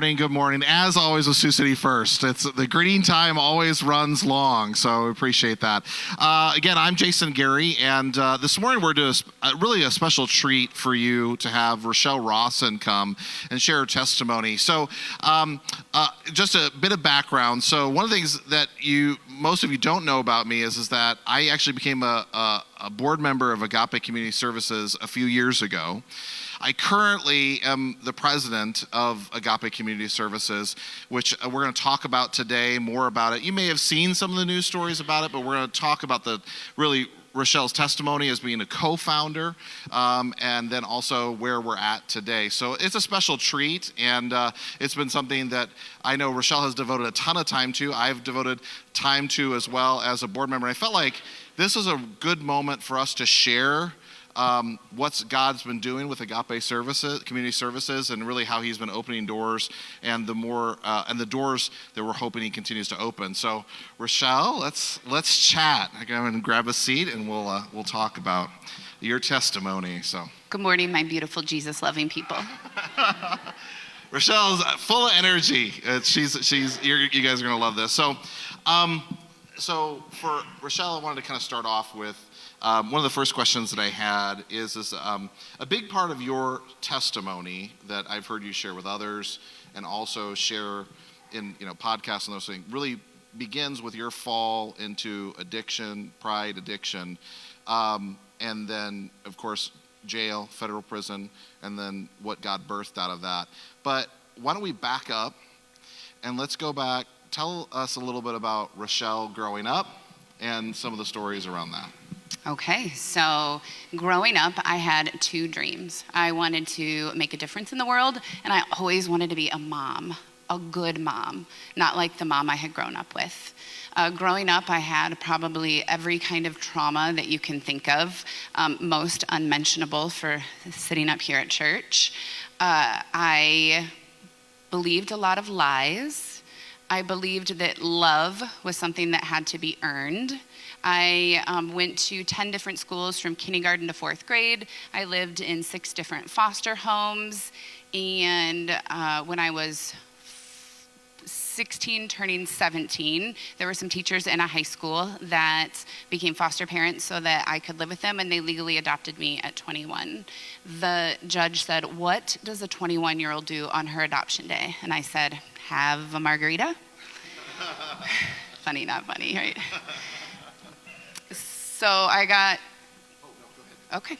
Good morning. As always with Sioux City First, it's the greeting time always runs long, so we appreciate that. Again, I'm Jason Gary, and this morning we're doing really a special treat for you to have Rachelle Rawson come and share her testimony. So just a bit of background. So one of the things that most of you don't know about me is that I actually became a board member of Agape Community Services a few years ago. I currently am the president of Agape Community Services, which we're going to talk about today, more about it. You may have seen some of the news stories about it, but we're going to talk about Rachelle's testimony as being a co-founder, and then also where we're at today. So it's a special treat, and it's been something that I know Rachelle has devoted a ton of time to. I've devoted time to as well as a board member. And I felt like this is a good moment for us to share what God's been doing with Agape Services, Community Services, and really how He's been opening doors, and the doors that we're hoping He continues to open. So, Rachelle, let's chat. I go and grab a seat, and we'll talk about your testimony. So, good morning, my beautiful Jesus-loving people. Rachelle's full of energy. You guys are gonna love this. So for Rachelle, I wanted to kind of start off with. One of the first questions that I had is a big part of your testimony that I've heard you share with others and also share in podcasts and those things really begins with your fall into addiction, pride addiction, and then of course jail, federal prison, and then what God birthed out of that. But why don't we back up and let's go back. Tell us a little bit about Rachelle growing up and some of the stories around that. Okay, so growing up, I had two dreams. I wanted to make a difference in the world, and I always wanted to be a mom, a good mom, not like the mom I had grown up with. Growing up, I had probably every kind of trauma that you can think of, most unmentionable for sitting up here at church. I believed a lot of lies. I believed that love was something that had to be earned. I went to 10 different schools from kindergarten to 4th grade. I lived in 6 different foster homes. And when I was 16, turning 17, there were some teachers in a high school that became foster parents so that I could live with them, and they legally adopted me at 21. The judge said, "What does a 21-year-old do on her adoption day?" And I said, "Have a margarita." Funny, not funny, right? So I got, okay.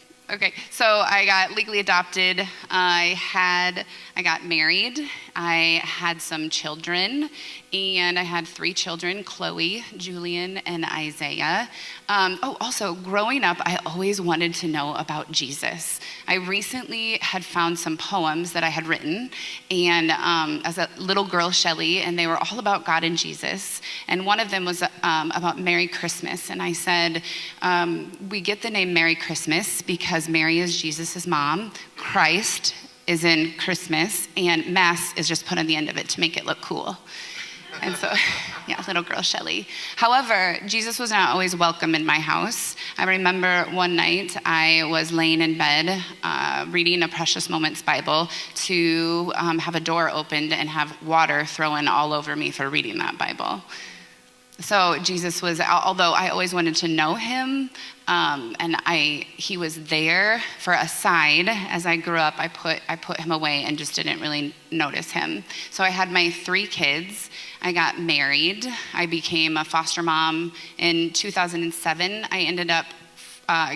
So I got legally adopted. I got married. I had some children, and I had 3 children, Chloe, Julian, and Isaiah. Also, growing up, I always wanted to know about Jesus. I recently had found some poems that I had written, and as a little girl, Shelley, and they were all about God and Jesus. And one of them was about Merry Christmas. And I said, we get the name Merry Christmas because Mary is Jesus' mom, Christ is in Christmas, and Mass is just put on the end of it to make it look cool. And so, yeah, little girl Shelley. However, Jesus was not always welcome in my house. I remember one night I was laying in bed reading a Precious Moments Bible to have a door opened and have water thrown all over me for reading that Bible. So Jesus was, although I always wanted to know him, and he was there for a side. As I grew up, I put him away and just didn't really notice him. So I had my 3 kids. I got married. I became a foster mom in 2007. I ended up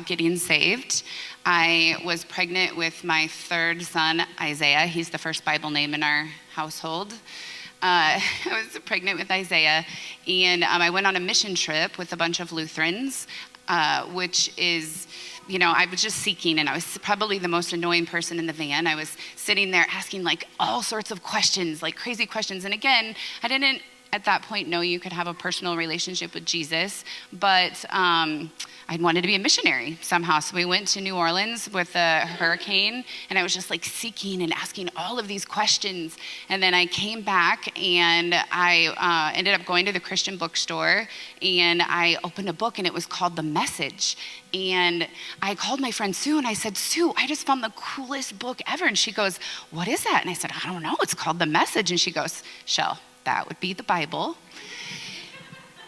getting saved. I was pregnant with my 3rd son, Isaiah. He's the first Bible name in our household. I was pregnant with Isaiah, and I went on a mission trip with a bunch of Lutherans, which is, I was just seeking, and I was probably the most annoying person in the van. I was sitting there asking all sorts of questions, crazy questions. And again, I didn't at that point know you could have a personal relationship with Jesus, but I wanted to be a missionary somehow. So we went to New Orleans with a hurricane, and I was just like seeking and asking all of these questions. And then I came back, and I ended up going to the Christian bookstore, and I opened a book, and it was called The Message. And I called my friend Sue, and I said, Sue, I just found the coolest book ever. And she goes, what is that? And I said, I don't know, it's called The Message. And she goes, Shell, that would be the Bible.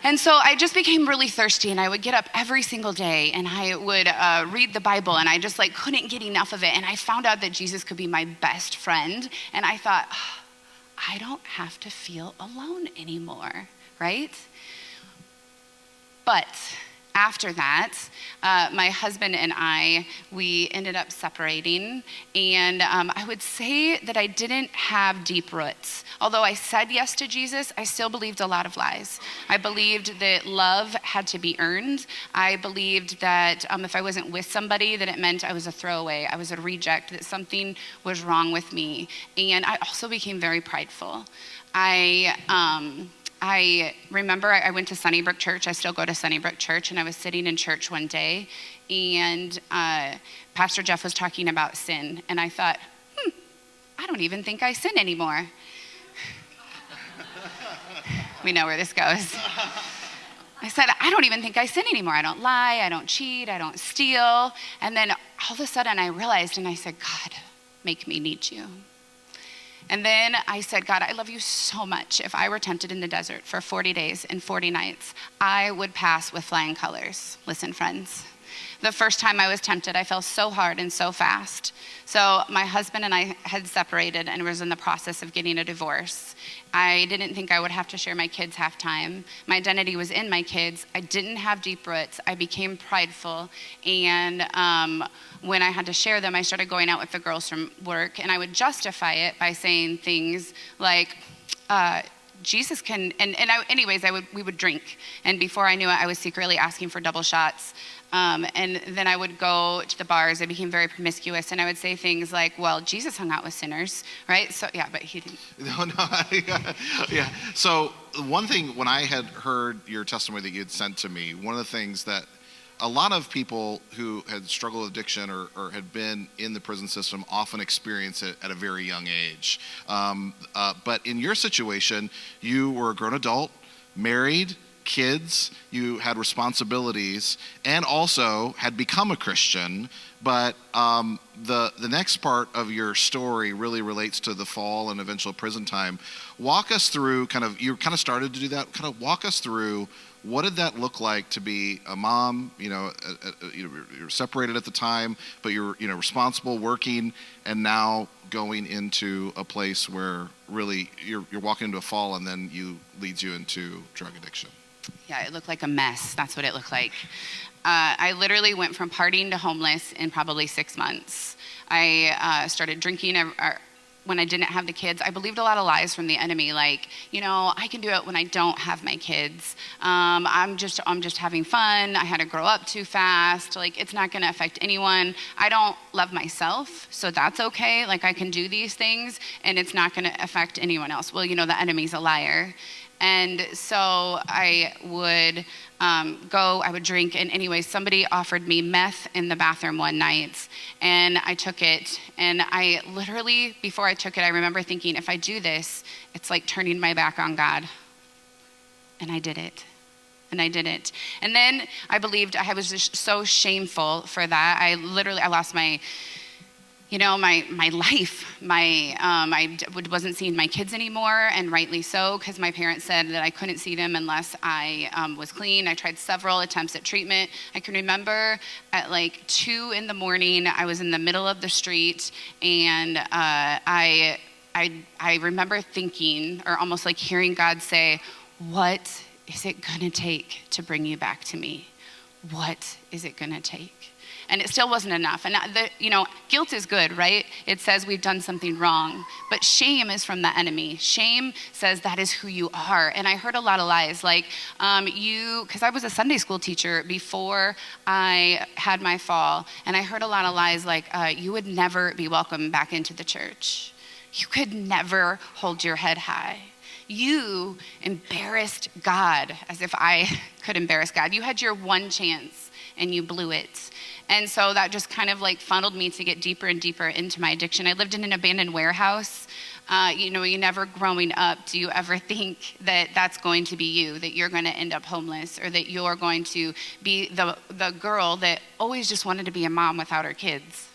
And so I just became really thirsty, and I would get up every single day, and I would read the Bible, and I just like couldn't get enough of it. And I found out that Jesus could be my best friend, and I thought, I don't have to feel alone anymore, right? But after that, my husband and we ended up separating, and I would say that I didn't have deep roots. Although I said yes to Jesus, I still believed a lot of lies. I believed that love had to be earned. I believed that if I wasn't with somebody, that it meant I was a throwaway, I was a reject, that something was wrong with me. And I also became very prideful. I remember I went to Sunnybrook Church. I still go to Sunnybrook Church, and I was sitting in church one day, and Pastor Jeff was talking about sin, and I thought, I don't even think I sin anymore. We know where this goes. I said, I don't even think I sin anymore. I don't lie, I don't cheat, I don't steal. And then all of a sudden I realized, and I said, God, make me need you. And then I said, God, I love you so much. If I were tempted in the desert for 40 days and 40 nights, I would pass with flying colors. Listen, friends, the first time I was tempted, I fell so hard and so fast. So my husband and I had separated and was in the process of getting a divorce. I didn't think I would have to share my kids half time. My identity was in my kids. I didn't have deep roots. I became prideful. And when I had to share them, I started going out with the girls from work, and I would justify it by saying things like, Jesus can, we would drink. And before I knew it, I was secretly asking for double shots. And then I would go to the bars. I became very promiscuous, and I would say things like, well, Jesus hung out with sinners, right? So, yeah, but he didn't. Yeah. So one thing, when I had heard your testimony that you had sent to me, one of the things that a lot of people who had struggled with addiction or had been in the prison system often experience it at a very young age. But in your situation, you were a grown adult, married, kids, you had responsibilities, and also had become a Christian. But the next part of your story really relates to the fall and eventual prison time. Walk us through you started to do that. Kind of walk us through, what did that look like to be a mom? You're separated at the time, but you're responsible, working, and now going into a place where really you're walking into a fall, and then leads you into drug addiction. Yeah, it looked like a mess. That's what it looked like. I literally went from partying to homeless in probably 6 months. I started drinking when I didn't have the kids. I believed a lot of lies from the enemy, like, I can do it when I don't have my kids. I'm just having fun. I had to grow up too fast. Like, it's not going to affect anyone. I don't love myself, so that's okay. Like, I can do these things, and it's not going to affect anyone else. Well, the enemy's a liar. And so I would I would drink, and anyway, somebody offered me meth in the bathroom one night, and I took it, and I literally, before I took it, I remember thinking, if I do this, it's like turning my back on God. And I did it. And then I believed I was just so shameful for that. I lost my my life. I wasn't seeing my kids anymore, and rightly so, because my parents said that I couldn't see them unless I was clean. I tried several attempts at treatment. I can remember at like 2 a.m, I was in the middle of the street, and I remember thinking, or almost like hearing God say, what is it gonna take to bring you back to me? What is it gonna take? And it still wasn't enough. And guilt is good, right? It says we've done something wrong. But shame is from the enemy. Shame says that is who you are. And I heard a lot of lies, like because I was a Sunday school teacher before I had my fall. And I heard a lot of lies like, you would never be welcome back into the church. You could never hold your head high. You embarrassed God, as if I could embarrass God. You had your one chance and you blew it. And so that just kind of like funneled me to get deeper and deeper into my addiction. I lived in an abandoned warehouse. You never growing up, do you ever think that that's going to be you, that you're going to end up homeless, or that you're going to be the girl that always just wanted to be a mom without her kids?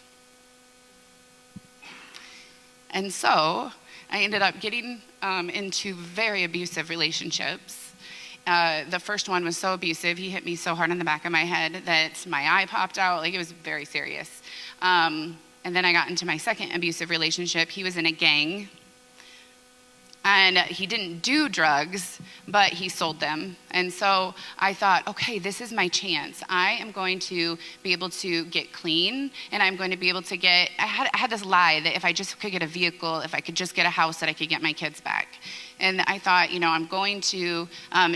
And so I ended up getting into very abusive relationships. The first one was so abusive. He hit me so hard on the back of my head that my eye popped out. Like, it was very serious. And then I got into my second abusive relationship. He was in a gang. And he didn't do drugs, but he sold them. And so I thought, okay, this is my chance. I am going to be able to get clean, and I'm going to be able to I had this lie that if I just could get a vehicle, if I could just get a house, that I could get my kids back. And I thought, I'm going to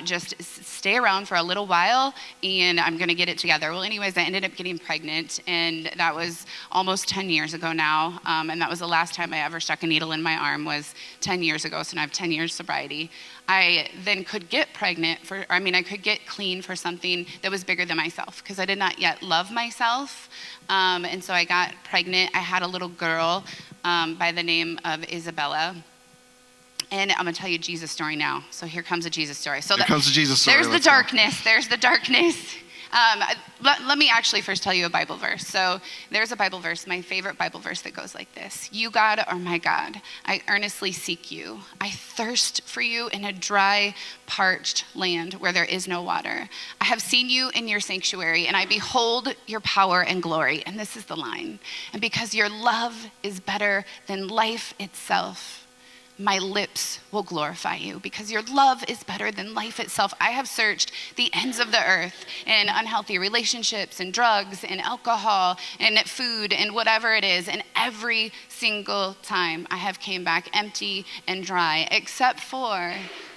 just stay around for a little while, and I'm going to get it together. Well, anyways, I ended up getting pregnant, and that was almost 10 years ago now. And that was the last time I ever stuck a needle in my arm, was 10 years ago. So now I have 10 years sobriety. I then could get pregnant I could get clean for something that was bigger than myself, because I did not yet love myself. And so I got pregnant. I had a little girl by the name of Isabella. And I'm going to tell you Jesus' story now. So here comes a Jesus story. So here comes the Jesus story. There's the darkness. There's the darkness. Let me actually first tell you a Bible verse. So there's a Bible verse, my favorite Bible verse, that goes like this. You, God, are my God. I earnestly seek you. I thirst for you in a dry, parched land where there is no water. I have seen you in your sanctuary, and I behold your power and glory. And this is the line. And because your love is better than life itself, my lips will glorify you, because your love is better than life itself. I have searched the ends of the earth in unhealthy relationships and drugs and alcohol and food and whatever it is. And every single time I have came back empty and dry, except for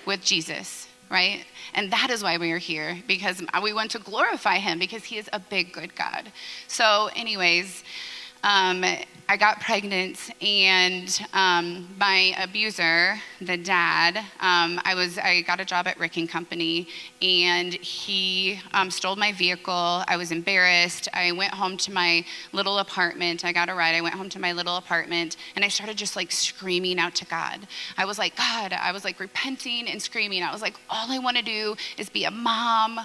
with Jesus, right? And that is why we are here, because we want to glorify him, because he is a big, good God. So anyways, I got pregnant, and my abuser, the dad, I got a job at Rick & Company, and he stole my vehicle. I was embarrassed. I went home to my little apartment. I got a ride. I went home to my little apartment, and I started just like screaming out to God. I was like, God, I was like repenting and screaming. I was like, all I want to do is be a mom.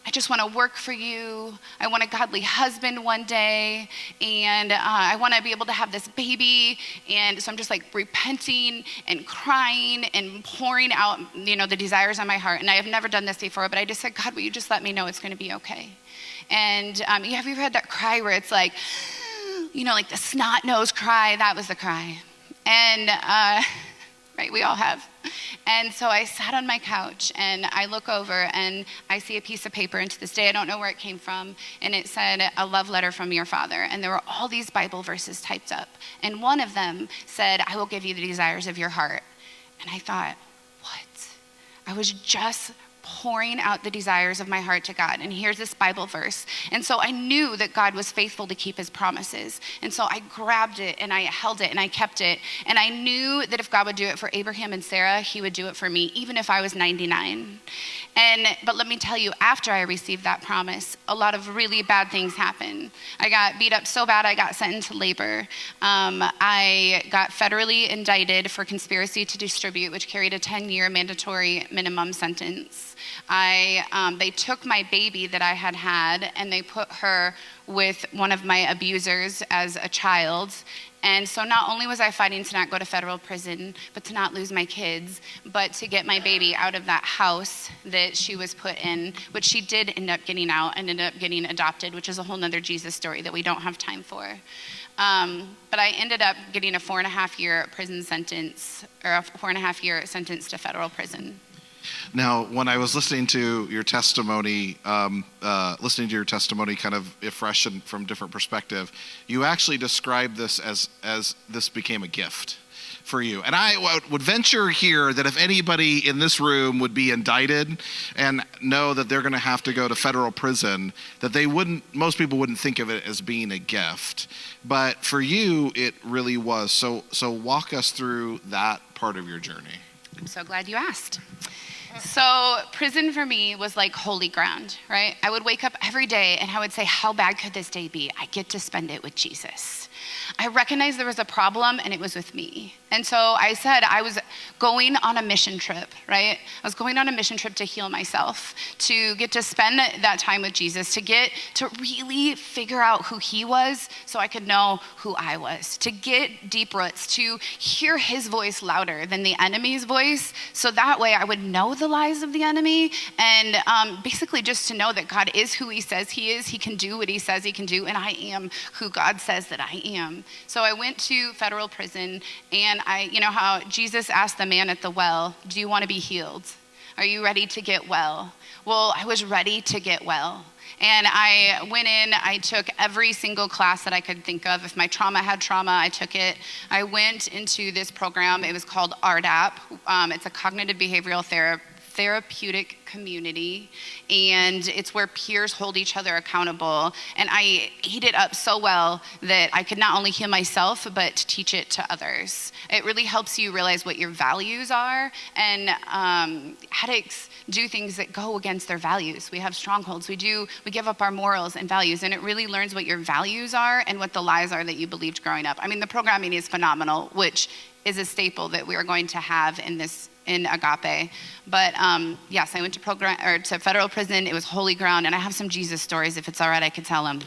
I just want to work for you. I want a godly husband one day, and I want to be able to have this baby. And so I'm just like repenting and crying and pouring out, the desires on my heart. And I have never done this before, but I just said, God, will you just let me know it's going to be okay? And have you ever had that cry where it's like, like the snot nose cry? That was the cry. And right, we all have. And so I sat on my couch, and I look over, and I see a piece of paper, and to this day I don't know where it came from, and it said, a love letter from your father. And there were all these Bible verses typed up, and one of them said, I will give you the desires of your heart. And I thought, what? I was just pouring out the desires of my heart to God, and here's this Bible verse. And so I knew that God was faithful to keep his promises, and so I grabbed it, and I held it, and I kept it, and I knew that if God would do it for Abraham and Sarah, he would do it for me, even if I was 99. But let me tell you, after I received that promise, a lot of really bad things happened. I got beat up so bad I got sent into labor. I got federally indicted for conspiracy to distribute, which carried a 10-year mandatory minimum sentence. They took my baby that I had, and they put her with one of my abusers as a child. And so not only was I fighting to not go to federal prison, but to not lose my kids, but to get my baby out of that house that she was put in, which she did end up getting out and ended up getting adopted, which is a whole nother Jesus story that we don't have time for. But I ended up getting a 4.5-year prison sentence, or a 4.5-year sentence to federal prison. Now, when I was listening to your testimony, kind of fresh and from different perspective, you actually described this as this became a gift for you. And I would venture here that if anybody in this room would be indicted and know that they're going to have to go to federal prison, that most people wouldn't think of it as being a gift. But for you, it really was. So walk us through that part of your journey. I'm so glad you asked. So prison for me was like holy ground, right? I would wake up every day and I would say, how bad could this day be? I get to spend it with Jesus. I recognized there was a problem and it was with me. And so I said I was going on a mission trip, right? I was going on a mission trip to heal myself, to get to spend that time with Jesus, to get to really figure out who he was so I could know who I was, to get deep roots, to hear his voice louder than the enemy's voice. So that way I would know the lies of the enemy and basically just to know that God is who he says he is. He can do what he says he can do. And I am who God says that I am. So I went to federal prison and you know how Jesus asked the man at the well, do you want to be healed? Are you ready to get well? Well, I was ready to get well. And I went in, I took every single class that I could think of. If my trauma had trauma, I took it. I went into this program. It was called RDAP. It's a cognitive behavioral therapeutic community, and it's where peers hold each other accountable. And I ate it up so well that I could not only heal myself, but teach it to others. It really helps you realize what your values are, and addicts do things that go against their values. We have strongholds. We give up our morals and values, and it really learns what your values are and what the lies are that you believed growing up. I mean, the programming is phenomenal, which is a staple that we are going to have in Agape. But yes, I went to federal prison. It was holy ground, and I have some Jesus stories. If it's all right, I could tell them.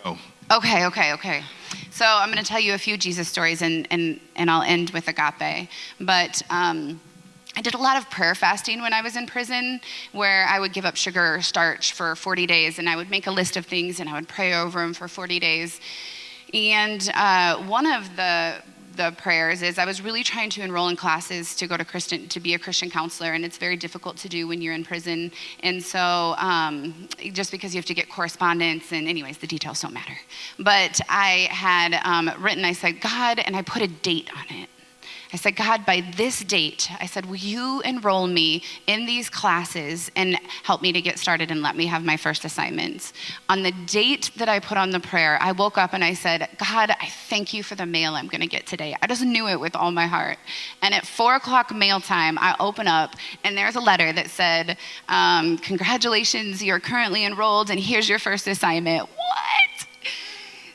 Go. Okay. So I'm going to tell you a few Jesus stories, and I'll end with Agape. But I did a lot of prayer fasting when I was in prison, where I would give up sugar or starch for 40 days, and I would make a list of things, and I would pray over them for 40 days. And one of the prayers is I was really trying to enroll in classes to be a Christian counselor, and it's very difficult to do when you're in prison. And so just because you have to get correspondence, and anyways, the details don't matter. But I had I said, God, and I put a date on it. I said, God, by this date, I said, will you enroll me in these classes and help me to get started and let me have my first assignments? On the date that I put on the prayer, I woke up and I said, God, I thank you for the mail I'm going to get today. I just knew it with all my heart. And at 4:00 mail time, I open up and there's a letter that said, congratulations, you're currently enrolled and here's your first assignment. What?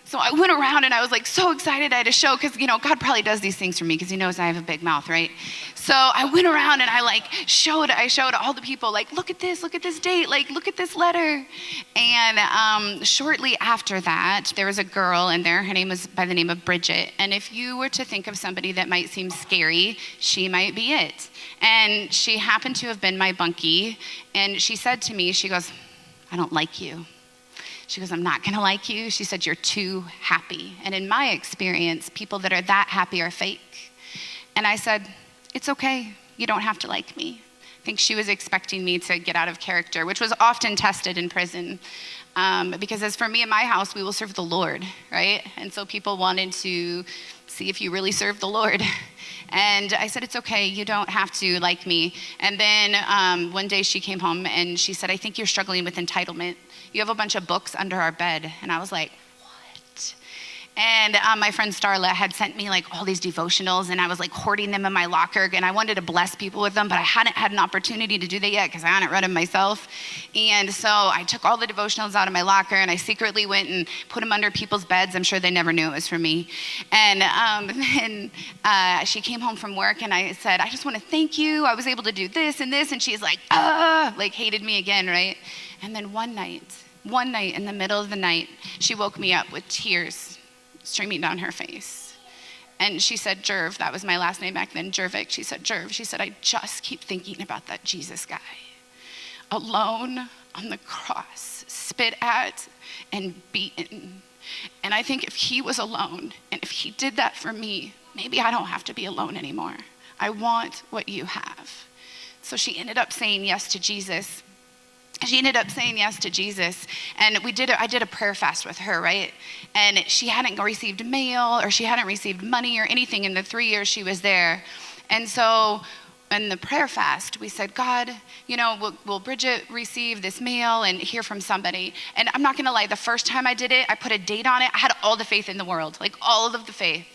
So I went around and I was like so excited I had to show, because God probably does these things for me because he knows I have a big mouth, right? So I went around and I showed all the people, look at this date, look at this letter. And shortly after that, there was a girl in there, her name was by the name of Bridget. And if you were to think of somebody that might seem scary, she might be it. And she happened to have been my bunkie. And she said to me, she goes, I don't like you. She goes, I'm not going to like you. She said, you're too happy. And in my experience, people that are that happy are fake. And I said, it's okay. You don't have to like me. I think she was expecting me to get out of character, which was often tested in prison. Because as for me and my house, we will serve the Lord, right? And so people wanted to see if you really serve the Lord. And I said, it's okay, you don't have to like me. And then one day she came home and she said, I think you're struggling with entitlement. You have a bunch of books under our bed. And I was like, what? And my friend Starla had sent me all these devotionals, and I was hoarding them in my locker, and I wanted to bless people with them, but I hadn't had an opportunity to do that yet because I hadn't read them myself. And so I took all the devotionals out of my locker, and I secretly went and put them under people's beds. I'm sure they never knew it was for me. And then she came home from work, and I said, I just want to thank you. I was able to do this and this. And she's hated me again, right? And then one night, in the middle of the night, she woke me up with tears streaming down her face. And she said, Jerv, that was my last name back then, Jervik. She said, Jerv, she said, I just keep thinking about that Jesus guy. Alone on the cross, spit at and beaten. And I think if he was alone, and if he did that for me, maybe I don't have to be alone anymore. I want what you have. So she ended up saying yes to Jesus. And I did a prayer fast with her, right? And she hadn't received mail, or she hadn't received money or anything in the 3 years she was there. And so in the prayer fast, we said, God, will Bridget receive this mail and hear from somebody? And I'm not gonna lie, the first time I did it, I put a date on it. I had all the faith in the world, like all of the faith.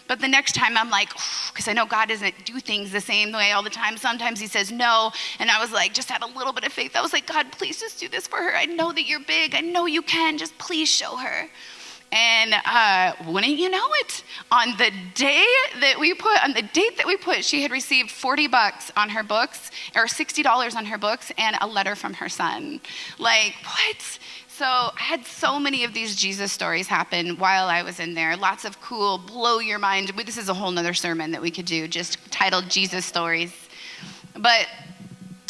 But the next time I'm like, because I know God doesn't do things the same way all the time. Sometimes he says no. And I was like, just had a little bit of faith. I was like, God, please just do this for her. I know that you're big. I know you can. Just please show her. And wouldn't you know it? On the date that we put, she had received $40 on her books, or $60 on her books, and a letter from her son. Like, what? So I had so many of these Jesus stories happen while I was in there. Lots of cool, blow your mind. This is a whole nother sermon that we could do, just titled Jesus Stories. But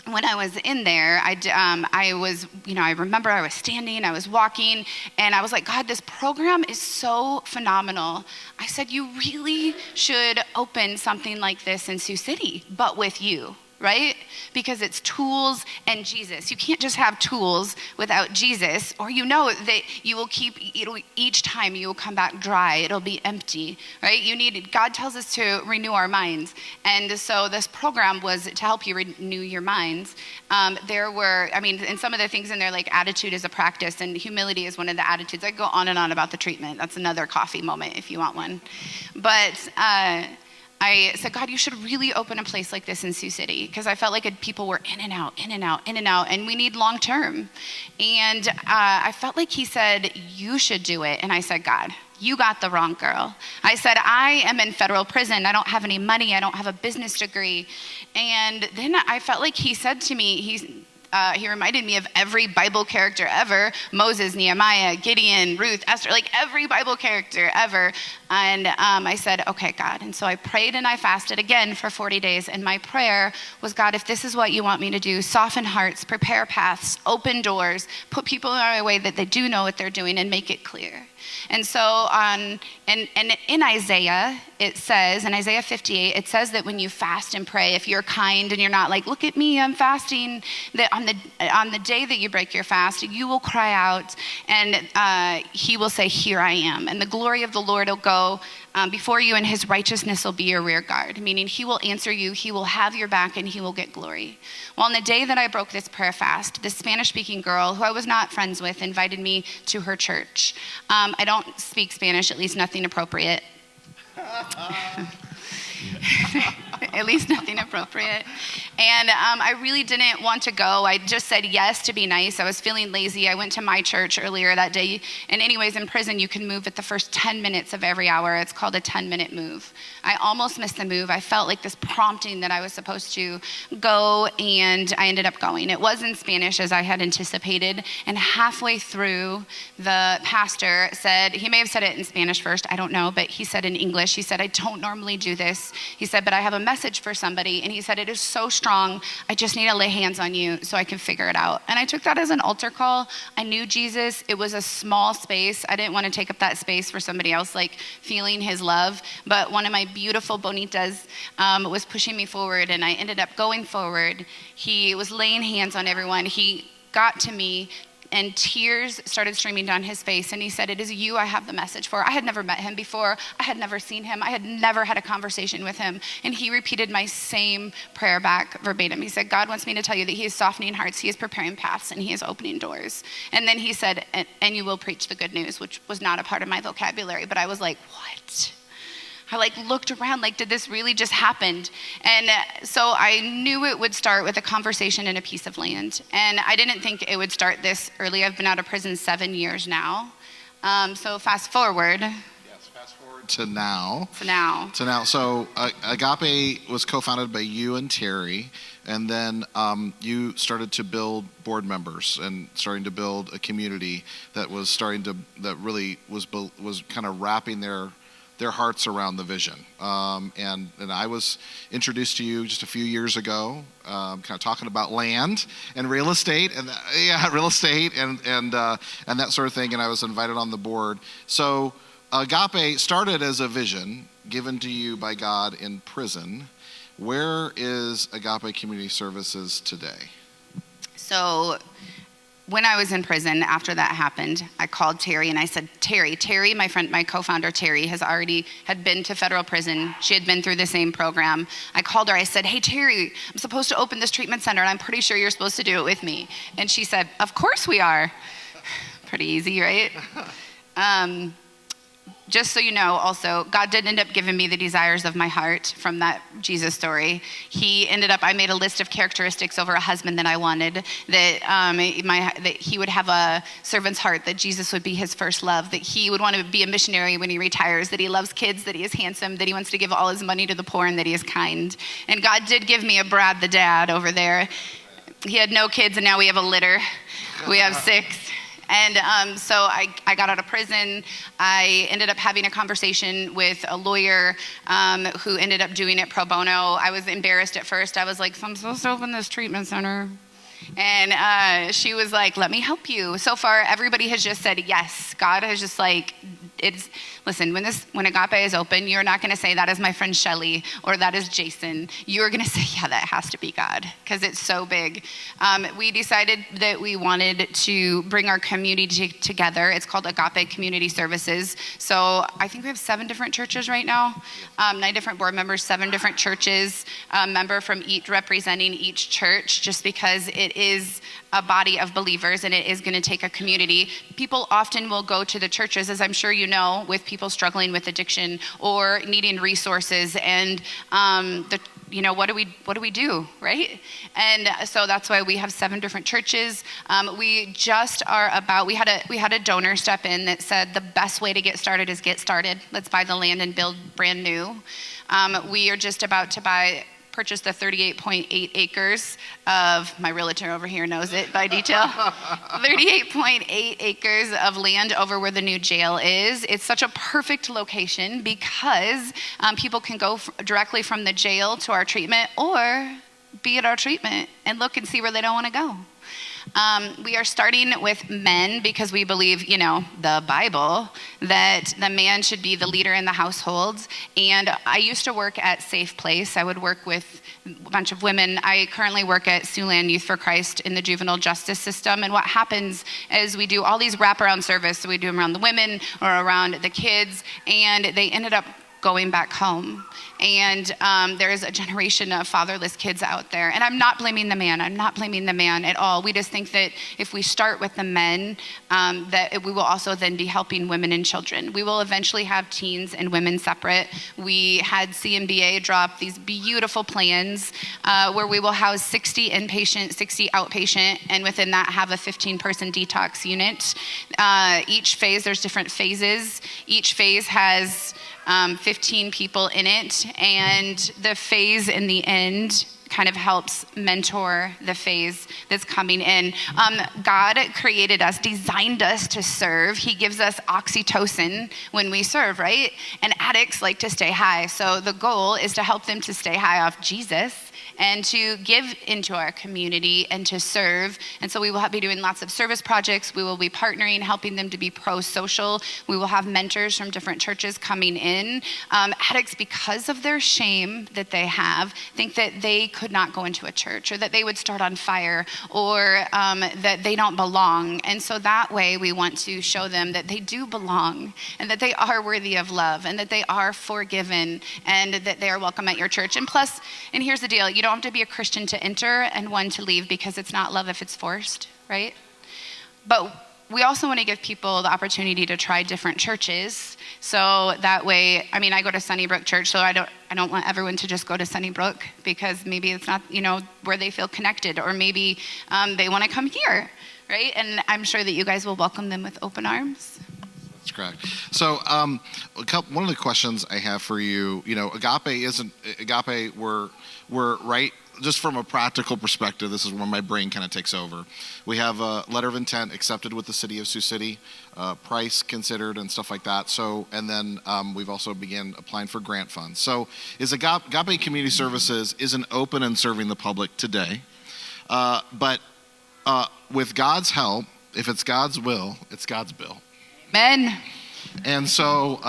when I was in there, I remember I was standing, I was walking, and I was like, God, this program is so phenomenal. I said, you really should open something like this in Sioux City, but with you. Right? Because it's tools and Jesus. You can't just have tools without Jesus, or that you will each time you will come back dry. It'll be empty, right? God tells us to renew our minds. And so this program was to help you renew your minds. And some of the things in there, like attitude is a practice, and humility is one of the attitudes. I go on and on about the treatment. That's another coffee moment if you want one. But, I said, God, you should really open a place like this in Sioux City, because I felt like people were in and out, and we need long term. And I felt like he said, you should do it. And I said, God, you got the wrong girl. I said, I am in federal prison. I don't have any money. I don't have a business degree. And then I felt like he said to me, he reminded me of every Bible character ever: Moses, Nehemiah, Gideon, Ruth, Esther, like every Bible character ever. And I said, okay, God. And so I prayed and I fasted again for 40 days. And my prayer was, God, if this is what you want me to do, soften hearts, prepare paths, open doors, put people in our way that they do know what they're doing, and make it clear. And so in Isaiah, it says, in Isaiah 58, it says that when you fast and pray, if you're kind and you're not like, look at me, I'm fasting, that on the day that you break your fast, you will cry out, and he will say, here I am. And the glory of the Lord will go before you, and his righteousness will be your rear guard, meaning he will answer you, he will have your back, and he will get glory. Well, on the day that I broke this prayer fast, this Spanish-speaking girl, who I was not friends with, invited me to her church. I don't speak Spanish, at least nothing appropriate. At least nothing appropriate. And I really didn't want to go. I just said yes to be nice. I was feeling lazy. I went to my church earlier that day. And anyways, in prison, you can move at the first 10 minutes of every hour. It's called a 10-minute move. I almost missed the move. I felt like this prompting that I was supposed to go, and I ended up going. It was in Spanish, as I had anticipated. And halfway through, the pastor said, he may have said it in Spanish first, I don't know, but he said in English, he said, I don't normally do this. He said, but I have a message for somebody. And he said, it is so strong, I just need to lay hands on you so I can figure it out. And I took that as an altar call. I knew Jesus. It was a small space. I didn't want to take up that space for somebody else, like feeling his love. But one of my beautiful bonitas was pushing me forward, and I ended up going forward. He was laying hands on everyone. He got to me, and tears started streaming down his face. And he said, it is you I have the message for. I had never met him before. I had never seen him. I had never had a conversation with him. And he repeated my same prayer back verbatim. He said, God wants me to tell you that he is softening hearts. He is preparing paths, and he is opening doors. And then he said, and you will preach the good news, which was not a part of my vocabulary. But I was like, what? I looked around, did this really just happen? And so I knew it would start with a conversation and a piece of land. And I didn't think it would start this early. I've been out of prison 7 years now. So fast forward. Yes, fast forward to now. To now. So Agape was co-founded by you and Terry. And then you started to build board members and starting to build a community that was really was kind of wrapping their hearts around the vision. And I was introduced to you just a few years ago, kind of talking about land and real estate and that sort of thing. And I was invited on the board. So Agape started as a vision given to you by God in prison. Where is Agape Community Services today? So when I was in prison, after that happened, I called Terry and I said, Terry, my co-founder Terry had been to federal prison. She had been through the same program. I called her, I said, hey Terry, I'm supposed to open this treatment center and I'm pretty sure you're supposed to do it with me. And she said, of course we are. Pretty easy, right? Just so you know, also, God did end up giving me the desires of my heart from that Jesus story. I made a list of characteristics over a husband that I wanted, that he would have a servant's heart, that Jesus would be his first love, that he would want to be a missionary when he retires, that he loves kids, that he is handsome, that he wants to give all his money to the poor, and that he is kind. And God did give me a Brad the dad over there. He had no kids, and now we have a litter. We have 6. And so I got out of prison. I ended up having a conversation with a lawyer who ended up doing it pro bono. I was embarrassed at first. I was like, so I'm supposed to open this treatment center. And she was like, let me help you. So far, everybody has just said yes. God has just like, listen, when Agape is open, you're not going to say that is my friend Shelly or that is Jason. You're going to say, yeah, that has to be God, because it's so big. We decided that we wanted to bring our community together. It's called Agape Community Services. So I think we have 7 different churches right now, 9 different board members, 7 different churches, a member from each representing each church, just because it is a body of believers and it is going to take a community. People often will go to the churches, as I'm sure you know, with people struggling with addiction or needing resources, and what do we do, right? And so that's why we have 7 different churches. We had a donor step in that said the best way to get started is get started. Let's buy the land and build brand new. We are just about to purchase the 38.8 acres of, my realtor over here knows it by detail, 38.8 acres of land over where the new jail is. It's such a perfect location because people can go directly from the jail to our treatment or be at our treatment and look and see where they don't want to go. We are starting with men because we believe, the Bible, that the man should be the leader in the household. And I used to work at Safe Place. I would work with a bunch of women. I currently work at Siouxland Youth for Christ in the juvenile justice system. And what happens is we do all these wraparound service. So we do them around the women or around the kids, and they ended up going back home. And there is a generation of fatherless kids out there. And I'm not blaming the man. I'm not blaming the man at all. We just think that if we start with the men, that we will also then be helping women and children. We will eventually have teens and women separate. We had CMBA drop these beautiful plans where we will house 60 inpatient, 60 outpatient, and within that have a 15-person detox unit. Each phase, there's different phases. Each phase has 15 people in it, and the phase in the end kind of helps mentor the phase that's coming in. God created us, designed us to serve. He gives us oxytocin when we serve, right? And addicts like to stay high. So the goal is to help them to stay high off Jesus and to give into our community and to serve. And so we will be doing lots of service projects. We will be partnering, helping them to be pro-social. We will have mentors from different churches coming in. Addicts, because of their shame that they have, think that they could not go into a church or that they would start on fire or that they don't belong. And so that way we want to show them that they do belong and that they are worthy of love and that they are forgiven and that they are welcome at your church. And plus, and here's the deal, you don't have to be a Christian to enter and one to leave, because it's not love if it's forced, right? But we also want to give people the opportunity to try different churches. So that way, I go to Sunnybrook Church, so I don't want everyone to just go to Sunnybrook because maybe it's not, where they feel connected, or maybe they want to come here, right? And I'm sure that you guys will welcome them with open arms. That's correct. So one of the questions I have for you, Agape, we're right, just from a practical perspective, this is where my brain kind of takes over. We have a letter of intent accepted with the city of Sioux City, price considered and stuff like that. So, and then we've also began applying for grant funds. So is Agape Community Services isn't open and serving the public today, but with God's help, if it's God's will, it's God's bill. Amen. And so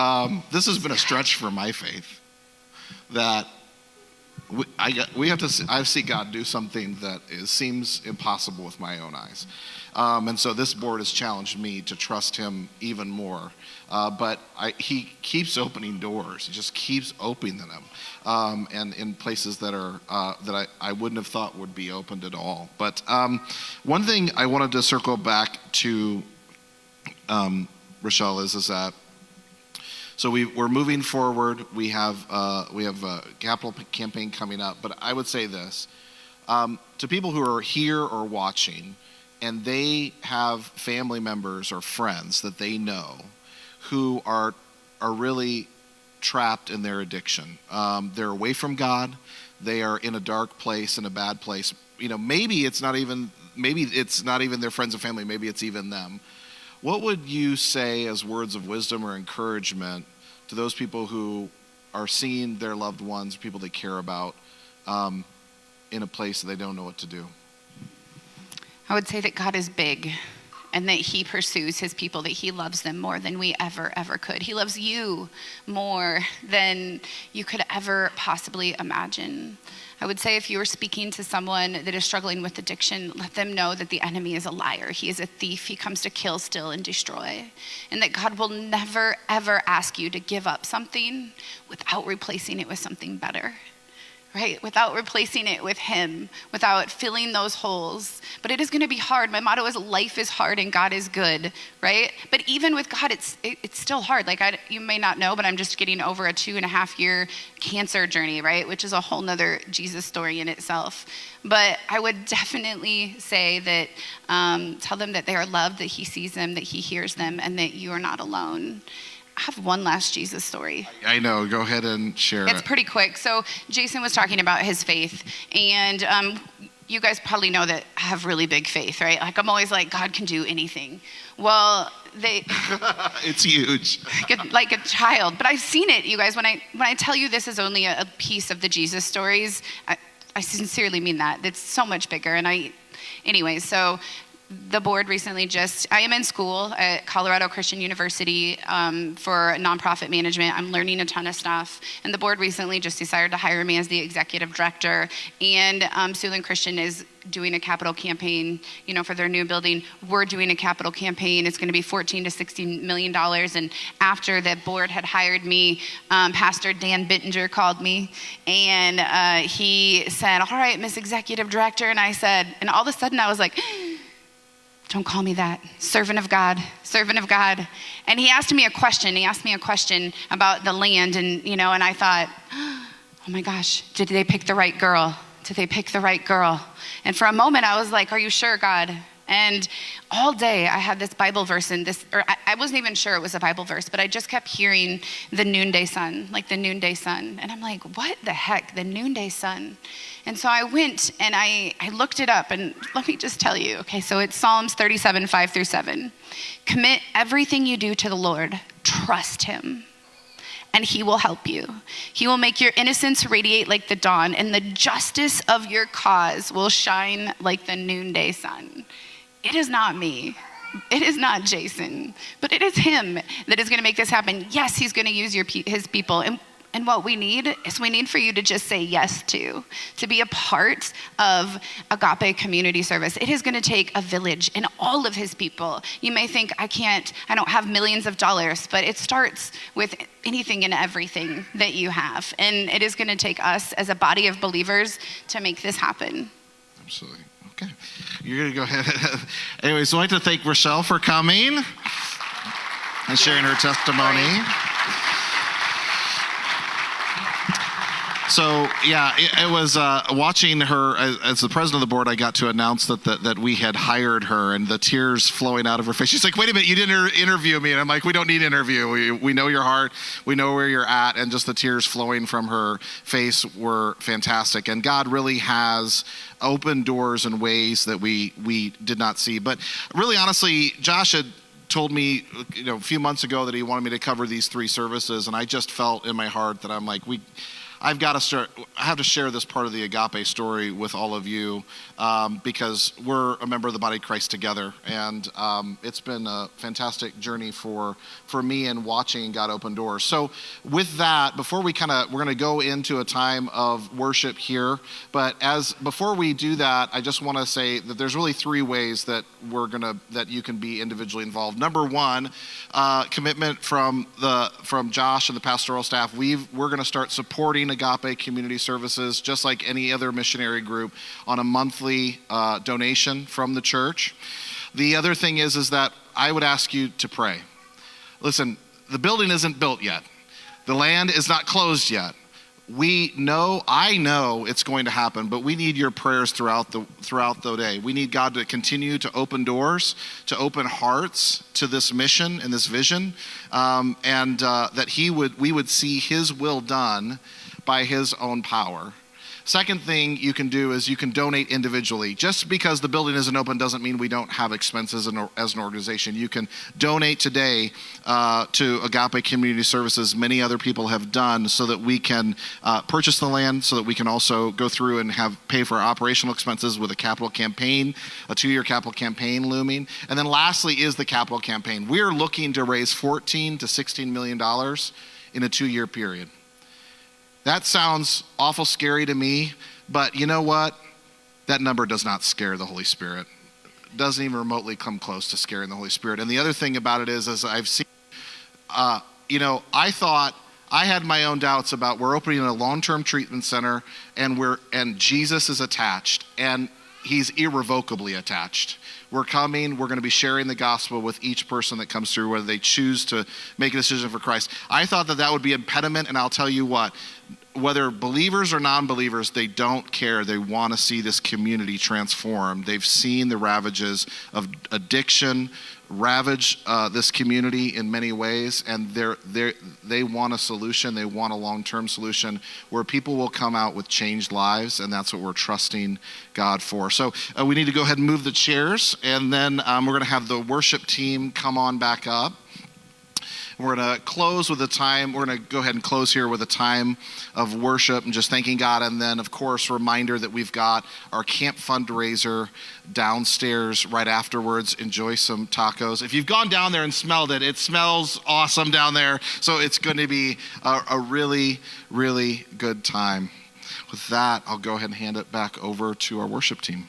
this has been a stretch for my faith, that I see God do something that seems impossible with my own eyes. And so this board has challenged me to trust him even more. But he keeps opening doors. He just keeps opening them, and in places that I wouldn't have thought would be opened at all. But one thing I wanted to circle back to, Rachelle, is that so we're moving forward. We have a capital campaign coming up. But I would say this to people who are here or watching, and they have family members or friends that they know who are really trapped in their addiction. They're away from God. They are in a dark place, in a bad place. Maybe it's not even their friends and family. Maybe it's even them. What would you say as words of wisdom or encouragement to those people who are seeing their loved ones, people they care about, in a place that they don't know what to do? I would say that God is big, and that he pursues his people, that he loves them more than we ever could. He loves you more than you could ever possibly imagine. I would say if you are speaking to someone that is struggling with addiction, let them know that the enemy is a liar. He is a thief. He comes to kill, steal, and destroy. And that God will never, ever ask you to give up something without replacing it with something better. Right? Without replacing it with him, without filling those holes. But it is going to be hard. My motto is life is hard and God is good, right? But even with God, it's still hard. You may not know, but I'm just getting over a 2.5-year cancer journey, right? Which is a whole nother Jesus story in itself. But I would definitely say that, tell them that they are loved, that he sees them, that he hears them, and that you are not alone. I have one last Jesus story. I know. Go ahead and share it. It's pretty quick. So Jason was talking about his faith, and you guys probably know that I have really big faith, right? I'm always like, God can do anything. Well, it's huge. like a child. But I've seen it, you guys. When I tell you this is only a piece of the Jesus stories, I sincerely mean that. It's so much bigger. And anyway, so the board recently I am in school at Colorado Christian University for nonprofit management. I'm learning a ton of stuff. And the board recently just decided to hire me as the executive director. And Siouxland Christian is doing a capital campaign, for their new building. We're doing a capital campaign. It's going to be $14 to $16 million. And after the board had hired me, Pastor Dan Bittinger called me, and he said, "All right, Miss Executive Director." And I said, and all of a sudden I was like, "Don't call me that. Servant of God, servant of God." And he asked me a question. He asked me a question about the land. And, and I thought, oh my gosh, did they pick the right girl? Did they pick the right girl? And for a moment I was like, "Are you sure, God?" And all day I had this Bible verse I wasn't even sure it was a Bible verse, but I just kept hearing the noonday sun, like the noonday sun. And I'm like, what the heck, the noonday sun? And so I went and I looked it up, and let me just tell you, okay, so it's Psalms 37, 5-7. Commit everything you do to the Lord, trust him, and he will help you. He will make your innocence radiate like the dawn, and the justice of your cause will shine like the noonday sun. It is not me. It is not Jason, but it is him that is going to make this happen. Yes, he's going to use his people. And what we need for you to just say yes to be a part of Agape Community Service. It is going to take a village and all of his people. You may think, I don't have millions of dollars, but it starts with anything and everything that you have. And it is going to take us as a body of believers to make this happen. Absolutely. Okay. You're going to go ahead. Anyway, so I'd like to thank Rachelle for coming and sharing her testimony. Right. So, yeah, it was watching her as the president of the board. I got to announce that we had hired her, and the tears flowing out of her face. She's like, "Wait a minute, you didn't interview me." And I'm like, "We don't need interview. We know your heart. We know where you're at." And just the tears flowing from her face were fantastic. And God really has opened doors in ways that we did not see. But really, honestly, Josh had told me a few months ago that he wanted me to cover these 3 services, and I just felt in my heart that I'm like, I have to share this part of the Agape story with all of you because we're a member of the body of Christ together, and it's been a fantastic journey for me in watching God open doors. So with that, before we're going to go into a time of worship here, but before we do that, I just want to say that there's really three ways that that you can be individually involved. Number one, commitment from Josh and the pastoral staff. We're going to start supporting Agape Community Services just like any other missionary group on a monthly donation from the church. The other thing is that I would ask you to pray. Listen, the building isn't built yet. The land is not closed yet. I know it's going to happen, but we need your prayers throughout the day. We need God to continue to open doors, to open hearts to this mission and this vision, and that we would see His will done by His own power. Second thing you can do is you can donate individually. Just because the building isn't open doesn't mean we don't have expenses as an organization. You can donate today to Agape Community Services. Many other people have done so that we can purchase the land, so that we can also go through and pay for operational expenses with a capital campaign, a 2-year capital campaign looming. And then lastly is the capital campaign. We're looking to raise $14 to $16 million in a 2-year period. That sounds awful scary to me, but you know what? That number does not scare the Holy Spirit. It doesn't even remotely come close to scaring the Holy Spirit. And the other thing about it is I've seen, I thought I had my own doubts about we're opening a long-term treatment center and Jesus is attached, and He's irrevocably attached. We're going to be sharing the gospel with each person that comes through, whether they choose to make a decision for Christ. I thought that would be an impediment, and I'll tell you what, whether believers or non-believers, they don't care. They want to see this community transformed. They've seen the ravages of addiction ravage this community in many ways, and they want a solution. They want a long-term solution where people will come out with changed lives, and that's what we're trusting God for. So we need to go ahead and move the chairs, and then we're going to have the worship team come on back up. We're going to close with a time. We're going to go ahead and close here with a time of worship and just thanking God. And then, of course, reminder that we've got our camp fundraiser downstairs right afterwards. Enjoy some tacos. If you've gone down there and smelled it, it smells awesome down there. So it's going to be a really, really good time. With that, I'll go ahead and hand it back over to our worship team.